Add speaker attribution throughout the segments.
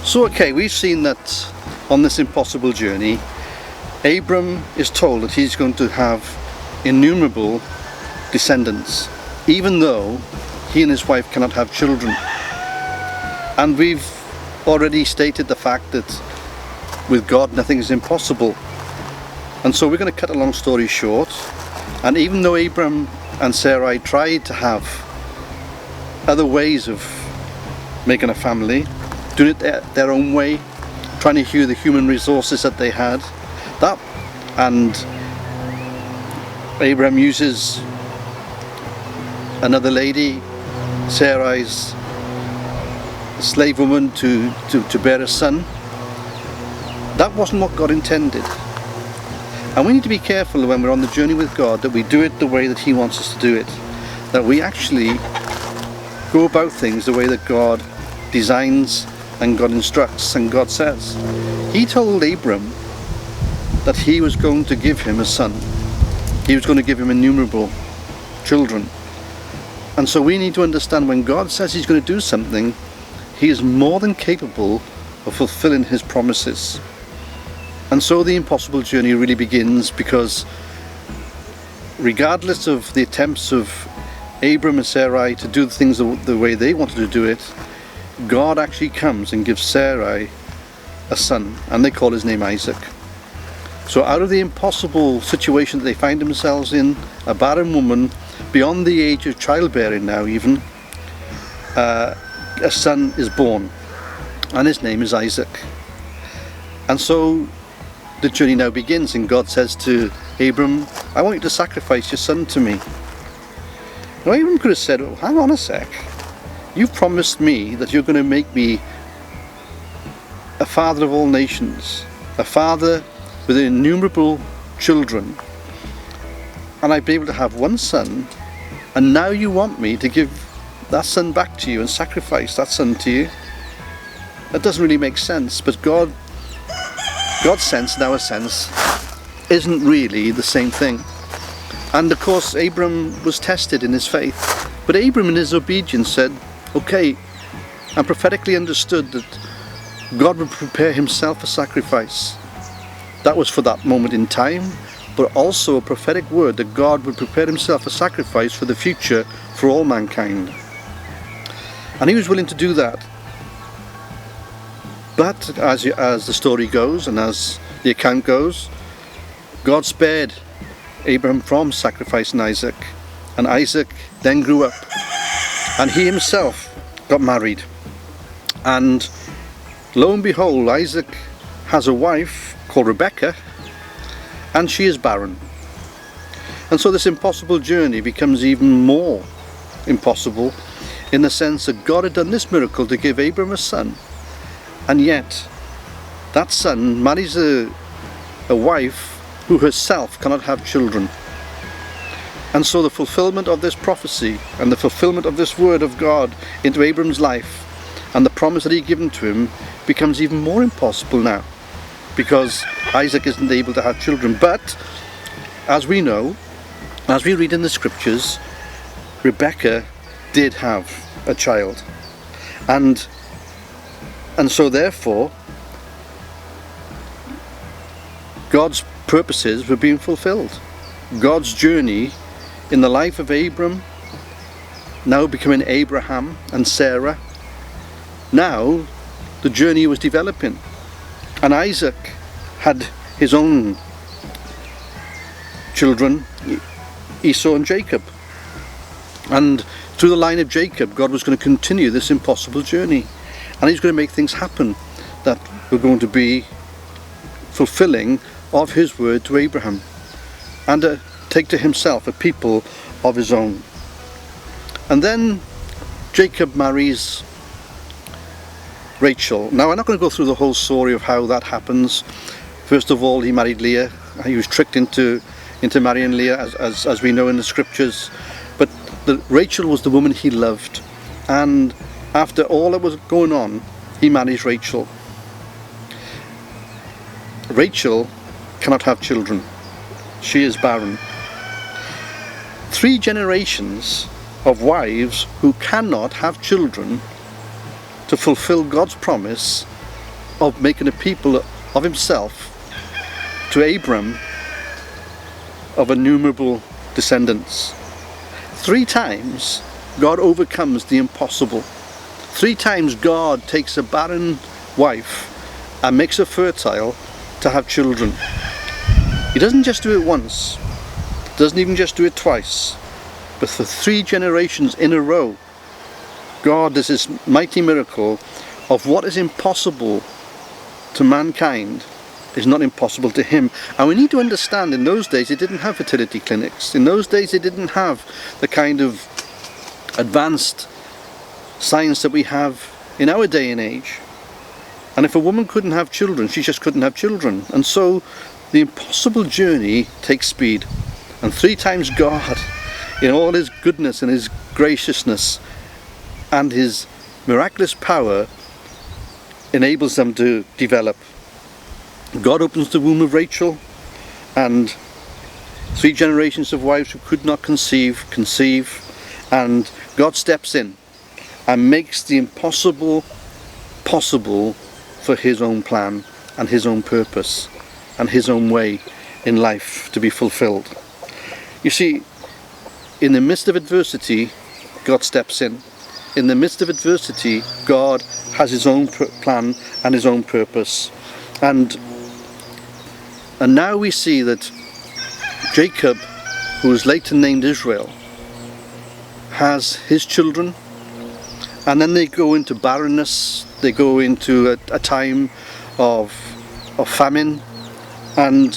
Speaker 1: So okay, we've seen that on this impossible journey, Abram is told that he's going to have innumerable descendants, even though he and his wife cannot have children. And we've already stated the fact that with God nothing is impossible. And so we're going to cut a long story short, and even though Abram and Sarai tried to have other ways of making a family, doing it their own way, trying to use the human resources that they had, and Abraham uses another lady, Sarai's slave woman, to bear a son. That wasn't what God intended. And we need to be careful when we're on the journey with God that we do it the way that He wants us to do it, that we actually go about things the way that God designs and God instructs and God says. He told Abram that He was going to give him a son. He was going to give him innumerable children. And so we need to understand when God says He's going to do something, He is more than capable of fulfilling His promises. And so the impossible journey really begins, because regardless of the attempts of Abram and Sarai to do things the way they wanted to do it, God actually comes and gives Sarai a son, and they call his name Isaac. So out of the impossible situation that they find themselves in, a barren woman beyond the age of childbearing now even, a son is born, and his name is Isaac. And so the journey now begins, and God says to Abram, I want you to sacrifice your son to me. Now Abram could have said, oh, hang on a sec, you've promised me that you're going to make me a father of all nations, a father with innumerable children, and I'd be able to have one son, and now you want me to give that son back to you and sacrifice that son to you? That doesn't really make sense. But God's sense and our sense isn't really the same thing. And of course Abram was tested in his faith, but Abram in his obedience said, okay, and prophetically understood that God would prepare himself a sacrifice. That was for that moment in time, but also a prophetic word that God would prepare himself a sacrifice for the future for all mankind. And he was willing to do that. But as the story goes and as the account goes, God spared Abraham from sacrificing Isaac, and Isaac then grew up, and he himself got married, and lo and behold, Isaac has a wife called Rebecca, and she is barren. And so this impossible journey becomes even more impossible, in the sense that God had done this miracle to give Abraham a son, and yet that son marries a wife who herself cannot have children. And so the fulfillment of this prophecy and the fulfillment of this word of God into Abraham's life and the promise that He had given to him becomes even more impossible now, because Isaac isn't able to have children. But as we know, as we read in the scriptures, Rebecca did have a child, and so therefore God's purposes were being fulfilled. God's journey in the life of Abram, now becoming Abraham and Sarah, now the journey was developing, and Isaac had his own children, Esau and Jacob, and through the line of Jacob God was going to continue this impossible journey, and He's going to make things happen that were going to be fulfilling of His word to Abraham, and take to himself a people of his own. And then Jacob marries Rachel. Now I'm not going to go through the whole story of how that happens. First of all, he married Leah. He was tricked into marrying Leah, as we know in the scriptures. But Rachel was the woman he loved, and after all that was going on, he marries Rachel. Rachel cannot have children. She is barren. 3 generations of wives who cannot have children to fulfill God's promise of making a people of himself to Abram of innumerable descendants. 3 times God overcomes the impossible. 3 times God takes a barren wife and makes her fertile to have children. He doesn't just do it once, doesn't even just do it twice, but for 3 generations in a row, God does this mighty miracle of what is impossible to mankind is not impossible to him. And we need to understand, in those days they didn't have fertility clinics. In those days they didn't have the kind of advanced science that we have in our day and age. And if a woman couldn't have children, she just couldn't have children. And so the impossible journey takes speed. And 3 times God, in all his goodness and his graciousness and his miraculous power, enables them to develop. God opens the womb of Rachel, and 3 generations of wives who could not conceive, and God steps in and makes the impossible possible for his own plan and his own purpose and his own way in life to be fulfilled. You see, in the midst of adversity, God steps in. In the midst of adversity, God has his own plan and his own purpose. And now we see that Jacob, who was later named Israel, has his children, and then they go into barrenness, they go into a time of famine, and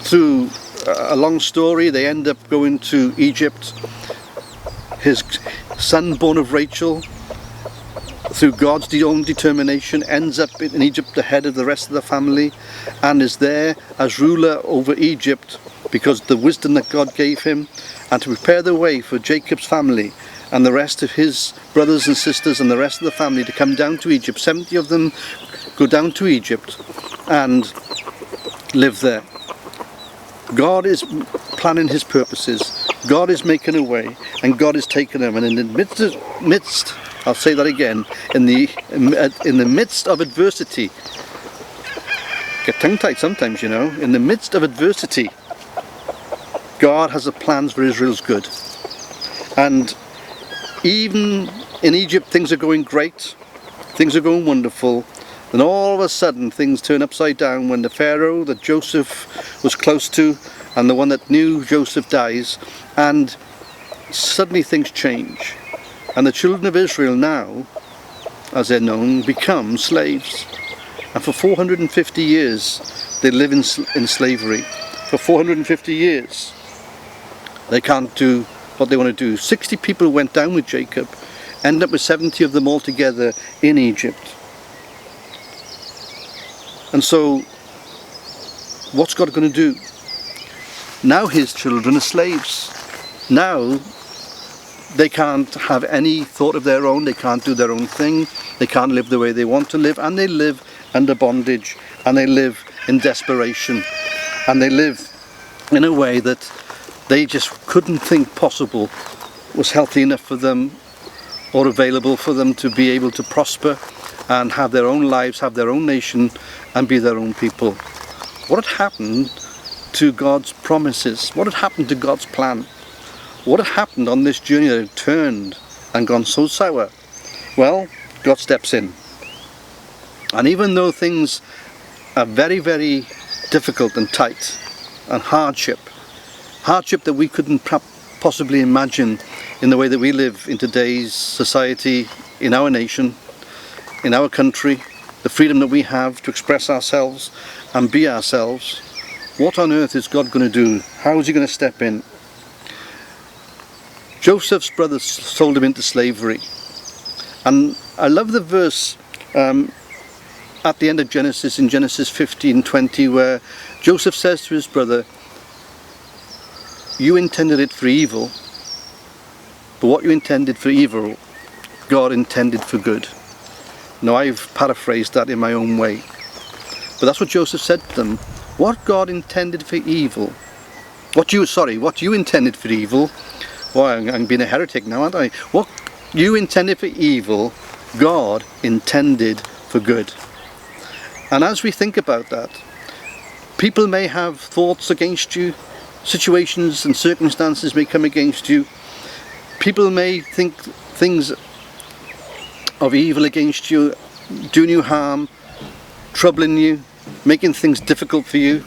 Speaker 1: through a long story they end up going to Egypt. His son, born of Rachel, through God's own determination, ends up in Egypt ahead of the rest of the family, and is there as ruler over Egypt because of the wisdom that God gave him, and to prepare the way for Jacob's family and the rest of his brothers and sisters and the rest of the family to come down to Egypt. 70 of them go down to Egypt and live there. God is planning his purposes, God is making a way, and God is taking them. And in the midst, I'll say that again, in the midst of adversity, get tongue-tied sometimes, you know, in the midst of adversity, God has the plans for Israel's good. And even in Egypt things are going great, things are going wonderful, then all of a sudden things turn upside down when the Pharaoh that Joseph was close to and the one that knew Joseph dies, and suddenly things change. And the children of Israel now, as they're known, become slaves. And for 450 years they live in slavery. For 450 years they can't do what they want to do. 60 people went down with Jacob, end up with 70 of them all together in Egypt. And so what's God going to do? Now his children are slaves. Now they can't have any thought of their own, they can't do their own thing, they can't live the way they want to live, and they live under bondage, and they live in desperation, and they live in a way that they just couldn't think possible was healthy enough for them or available for them to be able to prosper and have their own lives, have their own nation, and be their own people. What had happened to God's promises? What had happened to God's plan? What had happened on this journey that had turned and gone so sour? Well, God steps in. And even though things are very, very difficult and tight, and hardship that we couldn't possibly imagine in the way that we live in today's society, in our nation, in our country, the freedom that we have to express ourselves and be ourselves, what on earth is God going to do? How is he going to step in? Joseph's brothers sold him into slavery. And I love the verse at the end of Genesis, in Genesis 15:20, where Joseph says to his brother, "You intended it for evil, but what you intended for evil, God intended for good." Now I've paraphrased that in my own way, but that's what Joseph said to them. What God intended for evil, what you intended for evil, well, I'm being a heretic now, aren't I? What you intended for evil, God intended for good. And as we think about that, people may have thoughts against you, situations and circumstances may come against you, people may think things of evil against you, doing you harm, troubling you, making things difficult for you.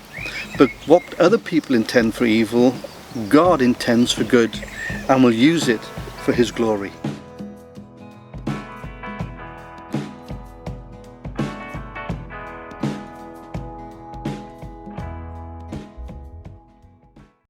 Speaker 1: But what other people intend for evil, God intends for good and will use it for His glory.